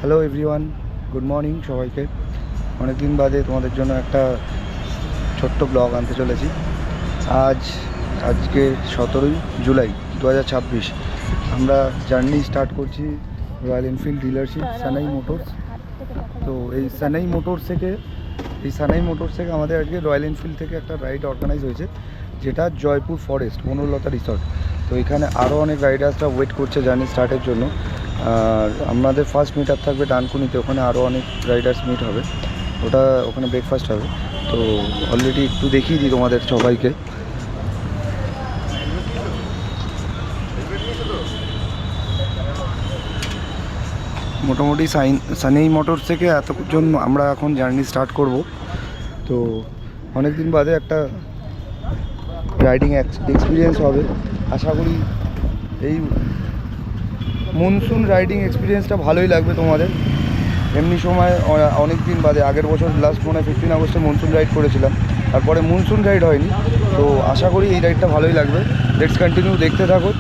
Hello everyone, good morning সবাইকে। অনেক দিন বাদে তোমাদের জন্য একটা ছোট্ট ব্লগ আনতে চলেছি। আজকে 17ই জুলাই 2026 আমরা জার্নি স্টার্ট করছি রয়্যাল এনফিল্ড ডিলারশিপ সানাই মোটরস। তো এই সানাই মোটরস থেকে আমাদের আজকে রয়্যাল এনফিল্ড থেকে একটা রাইড অর্গানাইজ হয়েছে, যেটা জয়পুর ফরেস্ট বনলতা রিসর্ট। তো এখানে আরও অনেক রাইডার্সরা ওয়েট করছে জার্নি স্টার্টের জন্য। আর আমাদের ফার্স্ট মিট আপ থাকবে ডানকুনিতে, ওখানে আরও অনেক রাইডার্স মিট হবে, ওখানে ব্রেকফাস্ট হবে। তো অলরেডি একটু দেখিয়ে দিই তোমাদের সবাইকে। মোটামুটি সানাই মোটরস থেকে এতজন আমরা এখন জার্নি স্টার্ট করব। তো অনেক দিন বাদে একটা রাইডিং এক্সপিরিয়েন্স হবে। আশা করি এই মনসুন রাইডিং এক্সপিরিয়েন্সটা ভালোই লাগবে তোমাদের। এমনি সময় অনেক দিন বাদে, আগের বছর লাস্ট মনে হয় 15 আগস্টে মনসুন রাইড করেছিলাম, তারপরে মনসুন রাইড হয়নি। তো আশা করি এই রাইডটা ভালোই লাগবে। লেটস কন্টিনিউ, দেখতে থাকো।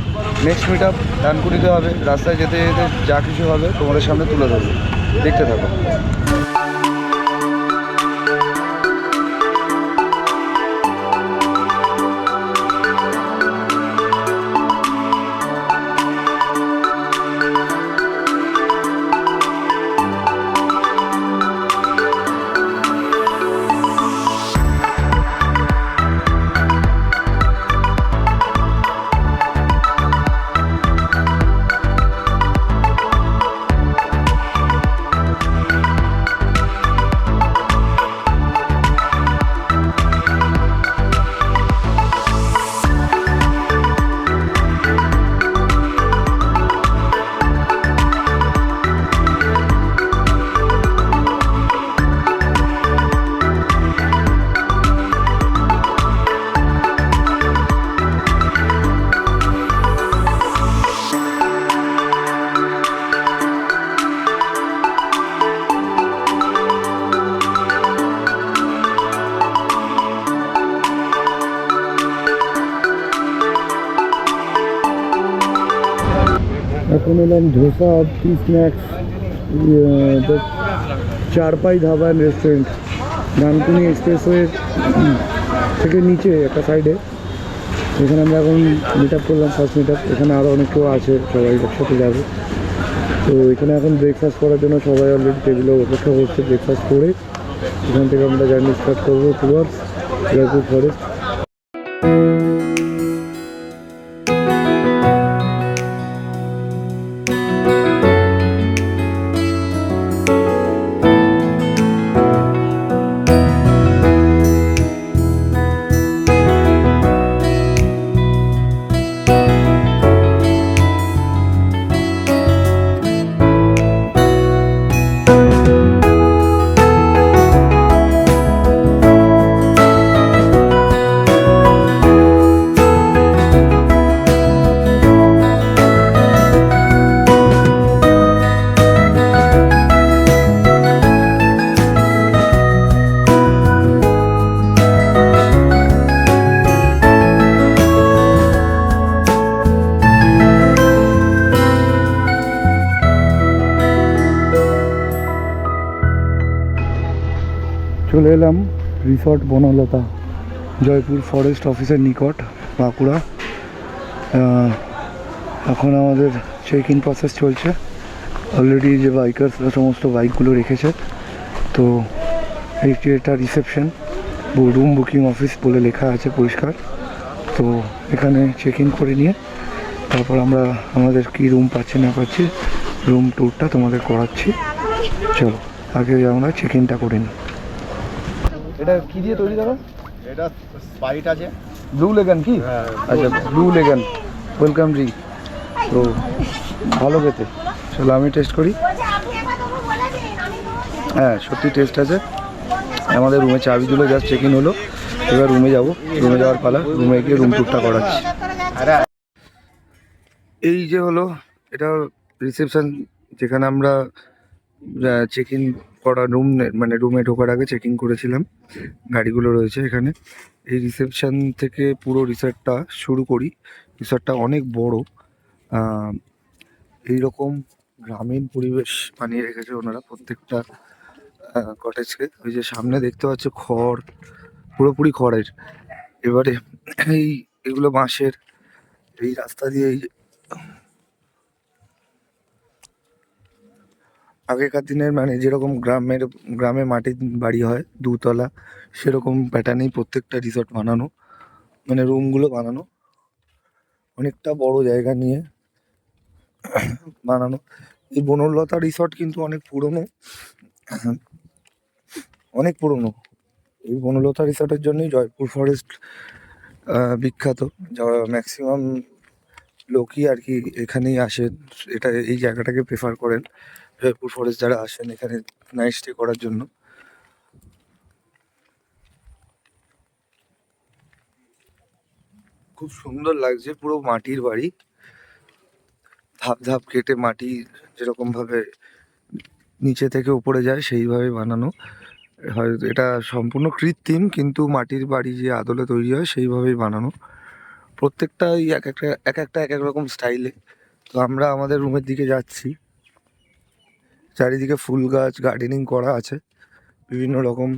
নেক্সট মিট আপ ডানকুনিতে হবে। রাস্তায় যেতে যেতে যা কিছু হবে তোমাদের সামনে তুলে ধরবো, দেখতে থাকো। এখন এলাম Dosa tea snacks, Charpai Dhaba and restaurant, Dankuni expressway থেকে নিচে একটা সাইডে। এখানে আমরা এখন মিট আপ করলাম, ফার্স্ট মিট আপ। এখানে আরও অনেক কেউ আছে, সবাই একসাথে যাবে। তো এখানে এখন ব্রেকফাস্ট করার জন্য সবাই অলরেডি টেবিলে অপেক্ষা করছে। ব্রেকফাস্ট করে এখান থেকে আমরা জার্নি স্টার্ট করবো টুয়ার্ডস জয়পুর ফরেস্ট। চলে এলাম রিসর্ট বনলতা, জয়পুর ফরেস্ট অফিসের নিকট, বাঁকুড়া। এখন আমাদের চেক ইন প্রসেস চলছে। অলরেডি যে বাইকার্সরা সমস্ত বাইকগুলো রেখেছে। তো এইটি একটা রিসেপশন, রুম বুকিং অফিস বলে লেখা আছে পরিষ্কার। তো এখানে চেক ইন করে নিয়ে তারপর আমরা আমাদের কি রুম পাচ্ছি না পাচ্ছি রুম ট্যুরটা তোমাদের করাচ্ছি। চলো আগে আমরা চেক ইনটা করে নিই। এটা কি দিয়ে তৈরি দাদা? এটা স্পাইট আছে, ব্লু লেগান কি? আচ্ছা, ব্লু লেগান ওয়েলকাম ড্রিঙ্ক। তো ভালো খেতে, চলো আমি টেস্ট করি। হ্যাঁ, সত্যি টেস্ট আছে। আমাদের রুমে চাবি দিল, জাস্ট চেক ইন হলো। এবার রুমে যাবো, রুমে যাওয়ার পালা। রুমে গিয়ে রুম ট্যুরটা করাচ্ছি। এই যে হলো, এটা রিসেপশন, যেখানে আমরা চেক ইন করা রুম, মানে রুমে ঢোকার আগে চেক ইন করেছিলাম। গাড়িগুলো রয়েছে এখানে। এই রিসেপশন থেকে পুরো রিসর্টটা শুরু করি। রিসর্টটা অনেক বড়। এইরকম গ্রামীণ পরিবেশ বানিয়ে রেখেছে ওনারা প্রত্যেকটা কটেজকে। ওই যে সামনে দেখতে পাচ্ছ খড়, পুরোপুরি খড়ের। এবারে এই এগুলো বাঁশের। এই রাস্তা দিয়ে আগেকার দিনের মানে যেরকম গ্রামে মাটির বাড়ি হয় দুতলা, সেরকম প্যাটার্নেই প্রত্যেকটা রিসর্ট বানানো, মানে রুমগুলো বানানো, অনেকটা বড় জায়গা নিয়ে বানানো। এই বনলতা রিসর্ট কিন্তু অনেক পুরনো, অনেক পুরনো। এই বনলতা রিসর্টের জন্যই জয়পুর ফরেস্ট বিখ্যাত। ম্যাক্সিমাম লোকই আর কি এখানেই আসেন, এই জায়গাটাকে প্রেফার করেন। জয়পুর ফরেস্ট যারা আসেন এখানে নাইট স্টে করার জন্য। খুব সুন্দর লাগছে, পুরো মাটির বাড়ি, ধাপ ধাপ কেটে মাটি যেরকম ভাবে নিচে থেকে উপরে যায় সেইভাবে বানানো। হয়তো এটা সম্পূর্ণ কৃত্রিম, কিন্তু মাটির বাড়ি যে আদলে তৈরি হয় সেইভাবেই বানানো। প্রত্যেকটাই এক এক রকম স্টাইলে। তো আমরা আমাদের রুমের দিকে যাচ্ছি। চারিদিকে ফুল গাছ গার্ডেনিং করা আছে বিভিন্ন রকম।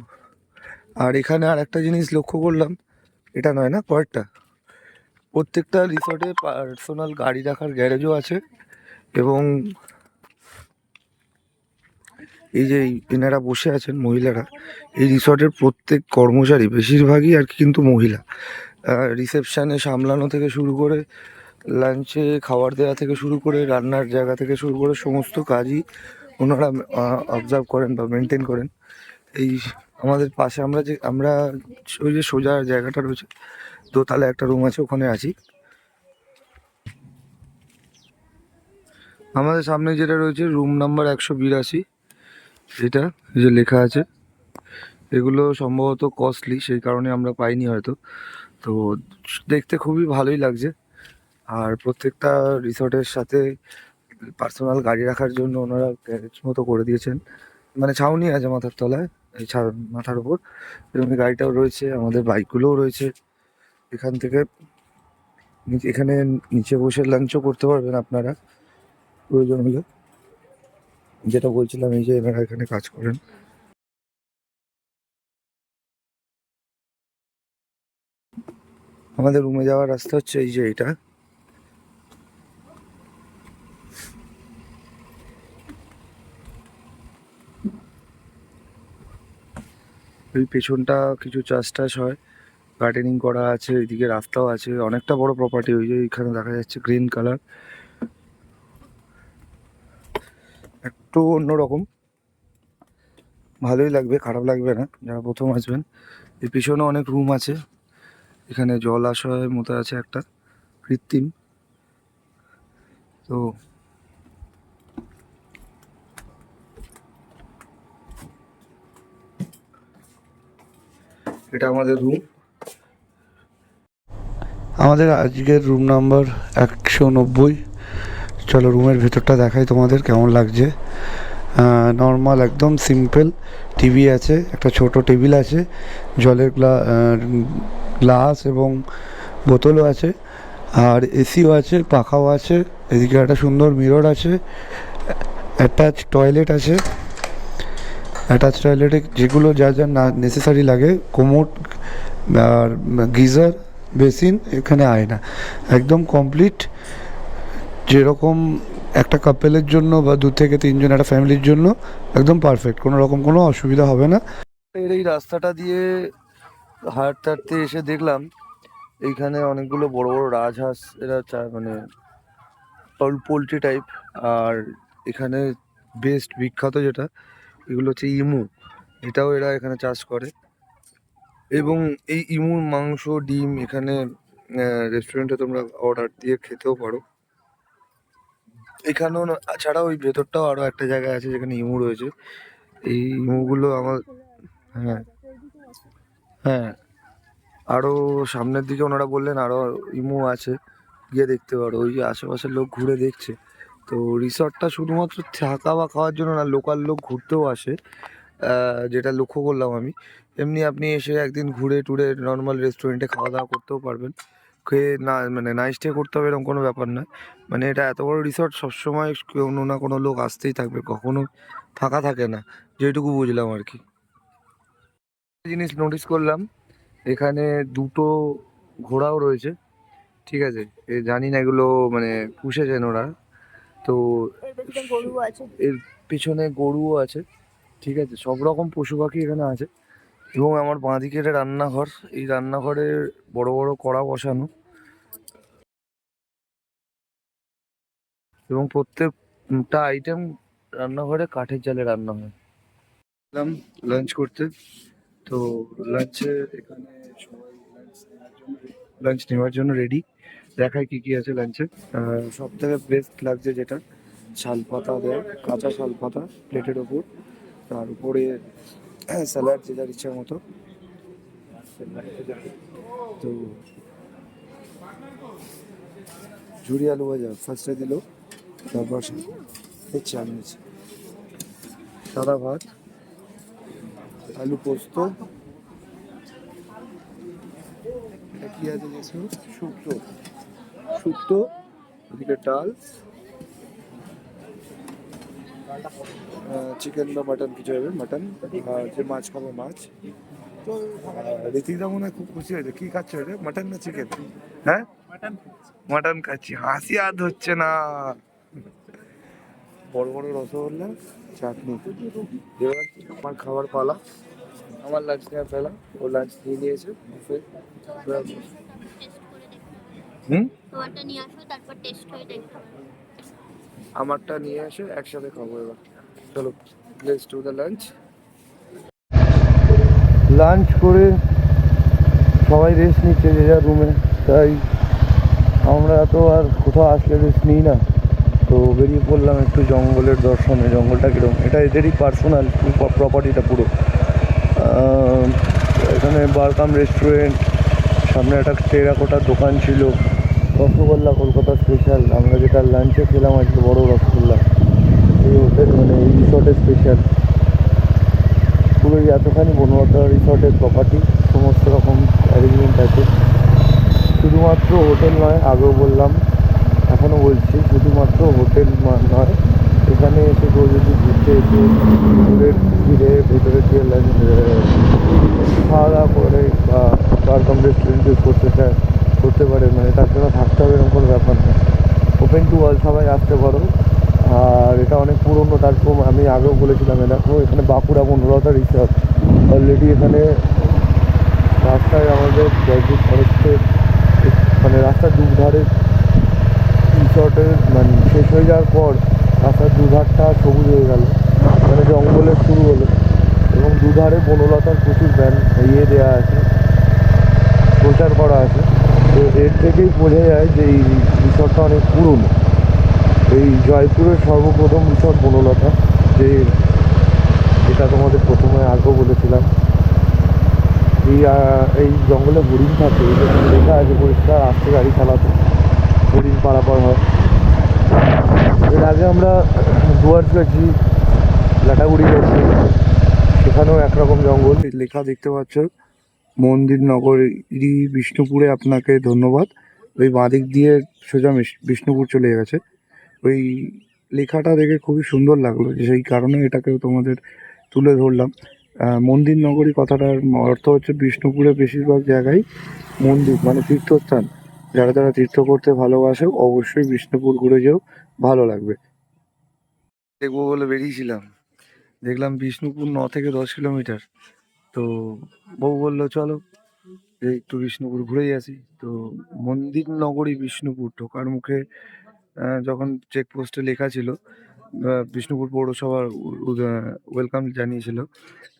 আর এখানে আর একটা জিনিস লক্ষ্য করলাম, এটা নয় না কয়েকটা, প্রত্যেকটা রিসর্টে পার্সোনাল গাড়ি রাখার গ্যারেজও আছে। এবং এই যে এনারা বসে আছেন মহিলারা, এই রিসর্টের প্রত্যেক কর্মচারী বেশিরভাগই আর কি কিন্তু মহিলা। রিসেপশানে সামলানো থেকে শুরু করে, লাঞ্চে খাবার দেওয়া থেকে শুরু করে, রান্নার জায়গা থেকে শুরু করে সমস্ত কাজই ওনারা অবজার্ভ করেন বা মেনটেন করেন। এই আমাদের পাশে আমরা ওই যে সোজা জায়গাটা রয়েছে, দোতলা একটা রুম আছে, ওখানে আছি। আমাদের সামনে যেটা রয়েছে রুম নাম্বার 182, এটা এই যে লেখা আছে। এগুলো সম্ভবত কস্টলি, সেই কারণে আমরা পাইনি হয়তো। তো দেখতে খুবই ভালোই লাগছে। আর প্রত্যেকটা রিসর্টের সাথে পার্সোনাল গাড়ি রাখার জন্য ওনারা গ্যারেজ মতো করে দিয়েছেন, মানে ছাউনি আছে মাথার তলায়, এই মাথার উপর এরকম গাড়িটাও রয়েছে, আমাদের বাইকগুলোও রয়েছে। এখান থেকে এখানে নিচে বসে লাঞ্চও করতে পারবেন আপনারা প্রয়োজন হলে। যেটা বলছিলাম, এই যে এনারা এখানে কাজ করেন। আমাদের রুমে যাওয়ার রাস্তা হচ্ছে এই যে এটা। এই পেছনটা কিছু চাষ টাস হয়, গার্ডেনিং করা আছে, এদিকে রাস্তাও আছে, অনেকটা বড় প্রপার্টি। ওই যে এখানে দেখা যাচ্ছে গ্রিন কালার, একটু অন্যরকম, ভালোই লাগবে, খারাপ লাগবে না যারা প্রথম আসবেন। এই পিছনে অনেক রুম আছে, এখানে জলাশয়ের মতো আছে একটা কৃত্রিম। তো এটা আমাদের রুম, আমাদের আজকের রুম নাম্বার 190। চলো রুমের ভেতরটা দেখাই তোমাদের কেমন লাগছে। নর্মাল একদম সিম্পল, টিভি আছে, একটা ছোট টেবিল আছে, জলের গ্লাস এবং বোতলও আছে, আর এসিও আছে, পাখাও আছে। এদিকে একটা সুন্দর মিরর আছে, অ্যাটাচ টয়লেট আছে। অ্যাটাচ টয়লেটে যেগুলো যা যা না নেসেসারি লাগে, কোমোড আর গিজার, বেসিন, এখানে আয়না, একদম কমপ্লিট। যেরকম একটা কাপেলের জন্য বা 2 থেকে 3 জন একটা ফ্যামিলির জন্য একদম পারফেক্ট, কোনো রকম কোনো অসুবিধা হবে না। এই রাস্তাটা দিয়ে হাঁটতে হাঁটতে এসে দেখলাম এইখানে অনেকগুলো বড় বড় রাজহাঁস, এরা মানে পোলট্রি টাইপ। আর এখানে বেস্ট বিখ্যাত যেটা, এগুলো হচ্ছে ইমু, এটাও এরা এখানে চাষ করে। এবং এই ইমুর মাংস, ডিম এখানে রেস্টুরেন্টে তোমরা অর্ডার দিয়ে খেতেও পারো। এখানেও ছাড়াও ওই ভেতরটাও আরও একটা জায়গায় আছে যেখানে ইমু রয়েছে। এই ইমুগুলো আমার, হ্যাঁ হ্যাঁ, আরও সামনের দিকে ওনারা বললেন আরও ইমু আছে, গিয়ে দেখতে পারো। ওই যে আশেপাশের লোক ঘুরে দেখছে। তো রিসর্টটা শুধুমাত্র থাকা বা খাওয়ার জন্য না, লোকাল লোক ঘুরতেও আসে, যেটা লক্ষ্য করলাম আমি। এমনি আপনি এসে একদিন ঘুরে টুরে নর্মাল রেস্টুরেন্টে খাওয়া দাওয়া করতেও পারবেন। খেয়ে না মানে নাইট স্টে করতে হবে এরকম কোনো ব্যাপার নয়। মানে এটা এত বড় রিসর্ট, সবসময় কোনো না কোনো লোক আসতেই থাকবে, কখনো ফাঁকা থাকে না, যেটুকু বুঝলাম আর কি। জিনিস নোটিস করলাম, এখানে দুটো ঘোড়াও রয়েছে, ঠিক আছে। জানি না এগুলো মানে পুষেছেন ওরা, তো এর পিছনে গরুও আছে, ঠিক আছে। সব রকম পশু পাখি এখানে আছে। এবং আমার বাঁদিকে একটা রান্নাঘর, এই রান্নাঘরে বড় বড় কড়া বসানো, এবং প্রত্যেকটা আইটেম রান্নাঘরে কাঠের জালে রান্না হয়। এলাম লাঞ্চ করতে, তো লাঞ্চে এখানে সবাই লাঞ্চ নেওয়ার জন্য রেডি। দেখায় কি কি আছে লাঞ্চে। সব থেকে বেস্ট লাগছে যেটা, শাল পাতা দেয়, কাঁচা শাল পাতা প্লেটের ওপর, তার উপরে স্যালাড যে যার ইচ্ছা মতো। তো ঝুরি আলু ভাজা ফার্স্টে দিল, তারপর চামিচ, সাদা ভাত, আলু পোস্ত, এটা কি আছে দেখছো, শুক্তো, শুক্তো, ওদিকে ডাল, চিকেন বা মাটন কিছু হবে, মাটন, আর যে মাছ খাবে মাছ। ঋতিকদা মনে হয় খুব খুশি হয়েছে। কি খাচ্ছে রে, মাটন না চিকেন? হ্যাঁ, মাটন খাচ্ছি, হাসি আদ হচ্ছে না। বড় বড় রসগোল্লা, চাটনি। এবার আমার খাবার পালা, আমার লাঞ্চ নেওয়ার পেলা। ও লাঞ্চ নিয়ে নিয়েছে বুফে। হুম, তোমারটা নিয়ে আসো, তারপর টেস্ট করে দেখতে হবে। আমারটা নিয়ে আসে, একসাথে খাবো এবার। চলো, let's do the lunch. Lunch করে সবাই রেস্ট নিচ্ছে যে যার রুমে, তাই আমরা তো আর কোথাও আসলে রেস্ট নিই না। তো বেরিয়ে পড়লাম একটু জঙ্গলের দর্শনে। জঙ্গলটা কীরকম, এটা এদেরই পার্সোনাল প্রপার্টিটা পুরো। এখানে বারকাম রেস্টুরেন্ট, সামনে একটা টেরাকোটার দোকান ছিল, রসগোল্লা কলকাতা স্পেশাল। আমরা যেটা লাঞ্চে খেলাম আজকে, বড় রসগোল্লা, এই হোটেল মানে এই রিসর্টের স্পেশাল। পুরো এতখানি বনলতা রিসর্টের প্রপার্টি, সমস্ত রকম অ্যারেঞ্জমেন্ট আছে। শুধুমাত্র হোটেল নয়, আগেও বললাম এখনও বলছি, শুধুমাত্র হোটেল নয়, এখানে এসে কেউ যদি ঘুরতে এসে ঘুরে ফিরে ভেতরে গিয়ে খাওয়া দাওয়া করে বা বারকাম রেস্টুরেন্ট ইউজ করতে চায় করতে পারে, মানে তার জন্য থাকতে হবে এরকম কোনো ব্যাপার নেই। ওপেন টু অল, সবাই আসতে পারো। আর এটা অনেক পুরনো, তারপর আমি আগেও বলেছিলাম, দেখো এখানে বাঁকুড়া বনলতা রিসর্ট। অলরেডি এখানে রাস্তায় আমাদের জয়পুর ফরেস্টের মানে রাস্তার দুধারে রিসর্টের মানে শেষ হয়ে যাওয়ার পর রাস্তার দুধারটা সবুজ হয়ে গেল, মানে জঙ্গলের শুরু হলো, এবং দুধারে বনলতার প্রচুর দেওয়া আছে, প্রচার করা আছে। তো এর থেকেই বোঝা যায় যে এই রিসর্টটা অনেক পুরনো। এই জয়পুরের সর্বপ্রথম রিসর্ট বনলতা, যে যেটা তোমাদের প্রথমে আগেও বলেছিলাম। এই জঙ্গলে হরিণ থাকে, যেখানে লেখা আছে পরিষ্কার আসতে গাড়ি চালাতে, হরিণ পারাপার হয়। এর আগে আমরা ডুয়ার্স গেছি, লাটাগুড়ি গেছি, সেখানেও একরকম জঙ্গল লেখা দেখতে পাচ্ছ, মন্দির নগরী বিষ্ণুপুরে আপনাকে ধন্যবাদ। ওই বাঁদিক দিয়ে সোজা বিষ্ণুপুর চলে গেছে। ওই লেখাটা দেখে খুবই সুন্দর লাগলো, যে সেই কারণে এটাকেও তোমাদের তুলে ধরলাম। মন্দির নগরী কথাটার অর্থ হচ্ছে বিষ্ণুপুরে বেশিরভাগ জায়গায় মন্দির মানে তীর্থস্থান। যারা যারা তীর্থ করতে ভালোবাসে অবশ্যই বিষ্ণুপুর ঘুরে যেও, ভালো লাগবে। দেখবো বলে বেরিয়েছিলাম, দেখলাম বিষ্ণুপুর 9 থেকে 10 কিলোমিটার। তো বউ বললো চলো একটু বিষ্ণুপুর ঘুরেই আসি। তো মন্দির নগরী বিষ্ণুপুর ঢোকার মুখে যখন চেকপোস্টে লেখা ছিল বিষ্ণুপুর পৌরসভার ওয়েলকাম জানিয়েছিল।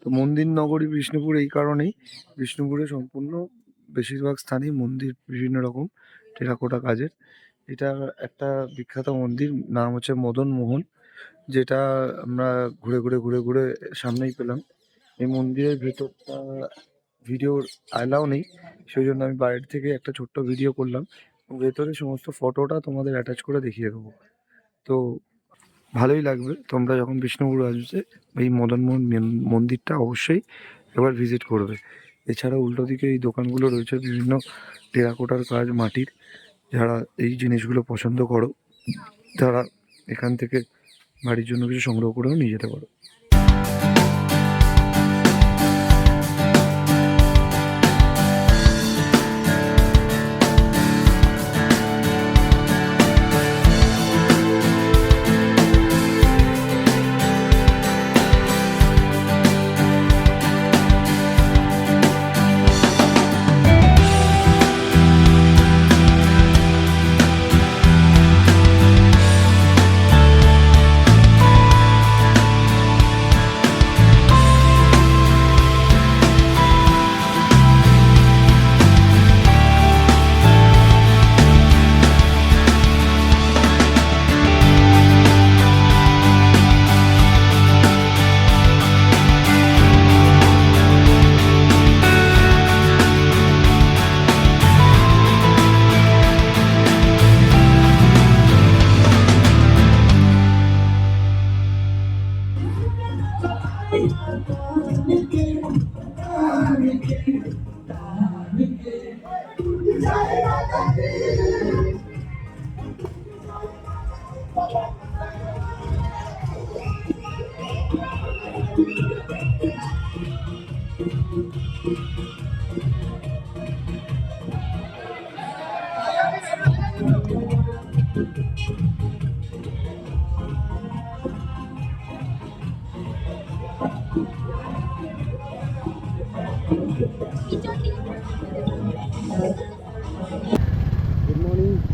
তো মন্দির নগরী বিষ্ণুপুর এই কারণেই, বিষ্ণুপুরে সম্পূর্ণ বেশিরভাগ স্থানেই মন্দির বিভিন্ন রকম টেরাকোটা কাজের। এটা একটা বিখ্যাত মন্দির, নাম হচ্ছে মদন মোহন, যেটা আমরা ঘুরে ঘুরে ঘুরে ঘুরে সামনেই পেলাম। এই মন্দিরের ভেতরটা ভিডিওর অ্যালাউ নেই, সেই জন্য আমি বাইরে থেকে একটা ছোট্ট ভিডিও করলাম। ভেতরে সমস্ত ফটোটা তোমাদের অ্যাটাচ করে দেখিয়ে দেবো। তো ভালোই লাগবে, তোমরা যখন বিষ্ণুপুর আসবে এই মদনমোহন মন্দিরটা অবশ্যই এবার ভিজিট করবে। এছাড়া উল্টো দিকে এই দোকানগুলো রয়েছে বিভিন্ন টেরাকোটার কাজ, মাটির। যারা এই জিনিসগুলো পছন্দ করো তারা এখান থেকে বাড়ির জন্য কিছু সংগ্রহ করেও নিয়ে যেতে পারো।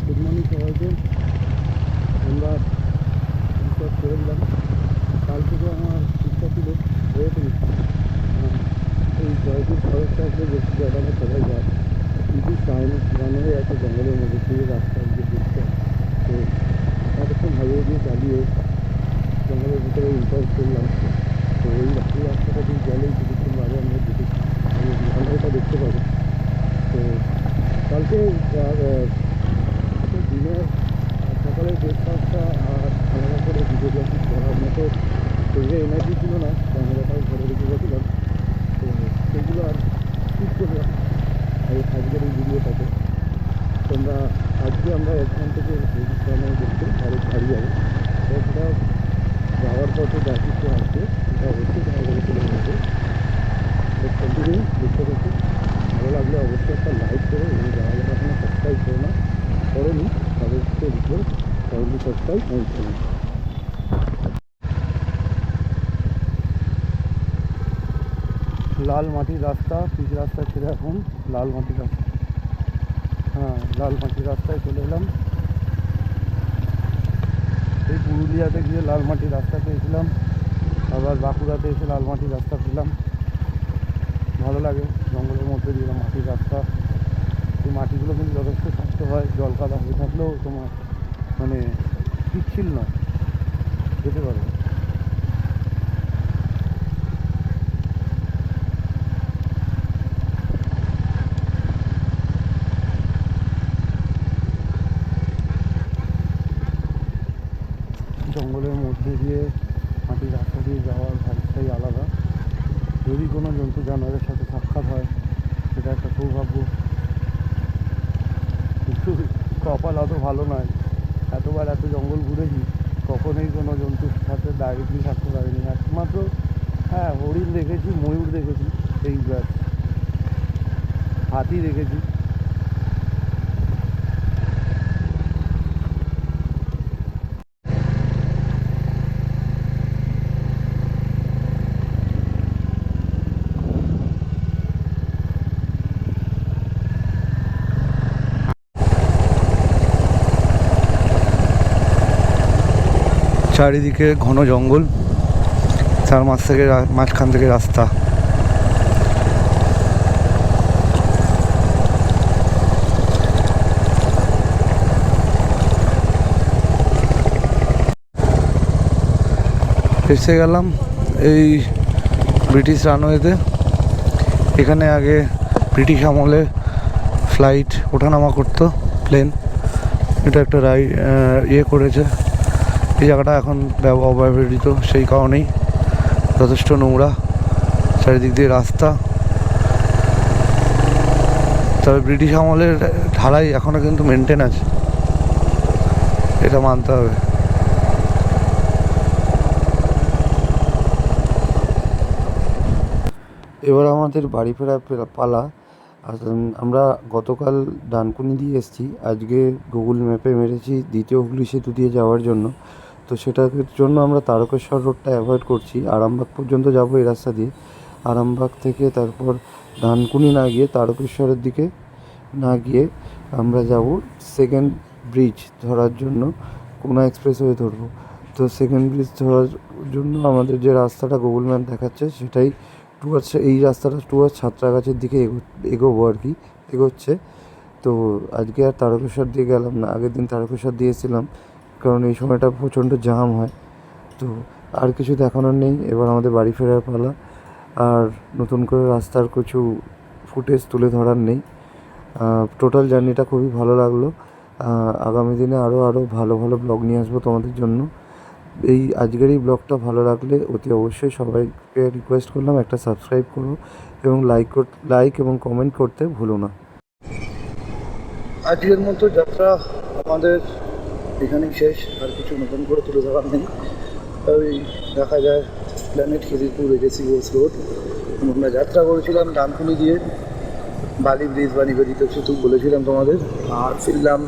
গুড মর্নিং সবাইকে। আমরা রিসার্চ করে দিলাম। কাল থেকে আমার ইচ্ছা ছিল হয়ে এই জয়পুর ফরেস্ট আসলে বেশি জায়গাটা সবাই যায়, কিন্তু রানওয়ে একটা জঙ্গলের মধ্যে দিয়ে রাস্তা দিয়ে দিচ্ছে। তো এতক্ষণ হাইওয়ে দিয়ে চালিয়ে জঙ্গলের ভিতরে ইন্টারেস্ট করলাম। তো এই রাস্তাটা দিয়ে গেলেই কিছুক্ষণ বাদে আমরা রানওয়েটা দেখতে পাবো। তো কালকে দিনের সকালের ব্রেকফাস্টটা আর খাওয়া করে ভিডিওগ্রাফি করার মতো শরীরে এনার্জি ছিল না, ক্যামেরাটাও ঘরে রেখে গেছিলাম। তো সেগুলো আর ঠিক করলাম আজকের এই ভিডিওটাতে। তোমরা আজকে আমরা এখান থেকে রেজিস্ট্রামে দেখতে বাড়ি যাবো। তো সেটা যাওয়ার পথে যা কিছু আসবে সেটা অবশ্যই তোমার ঘরে চলে যাবে। কন্টিনিউ দেখতে দেখতে ভালো লাগলে অবশ্যই একটা লাইক করো, এবং যারা যারা কোনো সাবস্ক্রাইব করো না করেনি তাদেরকে রিকোয়েস্ট কাইন্ডলি সাবস্ক্রাইব অ্যান্ড করুন। লাল মাটির রাস্তা, পিচ রাস্তা ছেড়ে এখন লাল মাটির রাস্তা। লাল মাটির রাস্তায় চলে এলাম। এই পুরুলিয়াতে গিয়ে লাল মাটির রাস্তা পেয়েছিলাম, আবার বাঁকুড়াতে এসে লাল মাটির রাস্তা পেলাম। ভালো লাগে জঙ্গলের মধ্যে দিয়ে মাটির রাস্তা। এই মাটিগুলো কিন্তু যথেষ্ট শক্ত হয়, জল কাদা হয়ে থাকলেও তোমার মানে পিচ্ছিল নয়, যেতে পারবে। জঙ্গলের মধ্যে দিয়ে মাটির রাস্তা দিয়ে যাওয়ার ভাবটাই আলাদা। যদি কোনো জন্তু জানোয়ারের সাথে সাক্ষাৎ হয় সেটা একটা সৌভাগ্য, কিন্তু কপাল অত ভালো নয়। এতবার এত জঙ্গল ঘুরেছি, কখনোই কোনো জন্তুর সাথে ডাইরেক্টলি থাকতে পারিনি। একমাত্র হরিণ দেখেছি, ময়ূর দেখেছি, এই ব্যাস। হাতি দেখেছি। চারিদিকে ঘন জঙ্গল, তার মাঝখান থেকে রাস্তা। এসে গেলাম এই ব্রিটিশ রানওয়েতে। এখানে আগে ব্রিটিশ আমলে ফ্লাইট ওঠানামা করতো, প্লেন। এটা একটা করেছে। এই জায়গাটা এখন অব্যবহৃত, সেই কারণেই যথেষ্ট নোংরা। চারিদিক দিয়ে রাস্তা, তবে ব্রিটিশ আমলের ঢালাই এখনও কিন্তু মেনটেন আছে, এটা মানতে হবে। এবার আমাদের বাড়ি ফেরার পালা। আর আমরা গতকাল ডানকুনি দিয়ে এসেছি, আজকে গুগল ম্যাপে মেরেছি দ্বিতীয় হুগলি সেতু দিয়ে যাওয়ার জন্য। তো সেটার জন্য আমরা তারকেশ্বর রোডটা অ্যাভয়েড করছি, আরামবাগ পর্যন্ত যাব এই রাস্তা দিয়ে। আরামবাগ থেকে তারপর ডানকুনি না গিয়ে তারকেশ্বরের দিকে না গিয়ে আমরা যাব সেকেন্ড ব্রিজ ধরার জন্য, কোনা এক্সপ্রেসওয়ে ধরবো। তো সেকেন্ড ব্রিজ ধরার জন্য আমাদের যে রাস্তাটা গুগল ম্যাপ দেখাচ্ছে সেটাই টুয়ার্ডস, এই রাস্তাটা টুয়ার্ডস সাঁতরাগাছির দিকে এগোবো আর কি, এগোচ্ছে। তো আজকে আর তারকেশ্বর দিয়ে গেলাম না, আগের দিন তারকেশ্বর দিয়েছিলাম, কারণ এই সময়টা প্রচণ্ড জাম হয়। তো আর কিছু দেখানোর নেই, এবার আমাদের বাড়ি ফেরার পালা। আর নতুন করে রাস্তার কিছু ফুটেজ তুলে ধরার নেই। টোটাল জার্নিটা খুবই ভালো লাগলো। আগামী দিনে আরও ভালো ভালো ব্লগ নিয়ে আসবো তোমাদের জন্য। এই আজকের এই ব্লগটা ভালো লাগলে অতি অবশ্যই সবাইকে রিকোয়েস্ট করলাম একটা সাবস্ক্রাইব করো এবং লাইক এবং কমেন্ট করতে ভুলো না। আজকের মতো যাত্রা আমাদের এখানেই শেষ, আর কিছু নতুন করে তুলে ধরার নেই। ওই দেখা যায় planet Khidirpur AJC Bose road, আমরা যাত্রা করেছিলাম ডানকুনি দিয়ে, বালি ব্রিজ বা নিবেদিত সেতু বলেছিলাম তোমাদের, আর ফিরলাম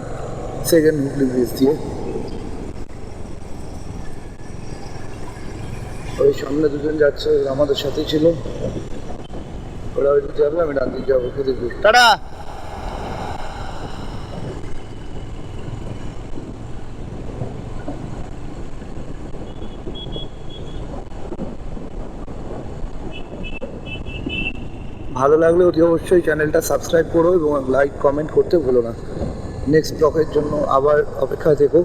সেকেন্ড হুগলি ব্রিজ দিয়ে। ওই সামনে দুজন যাচ্ছে, আমাদের সাথেই ছিল, ওরা ওই দিকে যাবে, আমি ডান দিকে যাবো খিদিরপুর। টাটা। ভালো লাগলে অতি অবশ্যই চ্যানেলটা সাবস্ক্রাইব করো এবং লাইক কমেন্ট করতে ভুলো না। নেক্সট ব্লগের জন্য আবার অপেক্ষায় থেকো।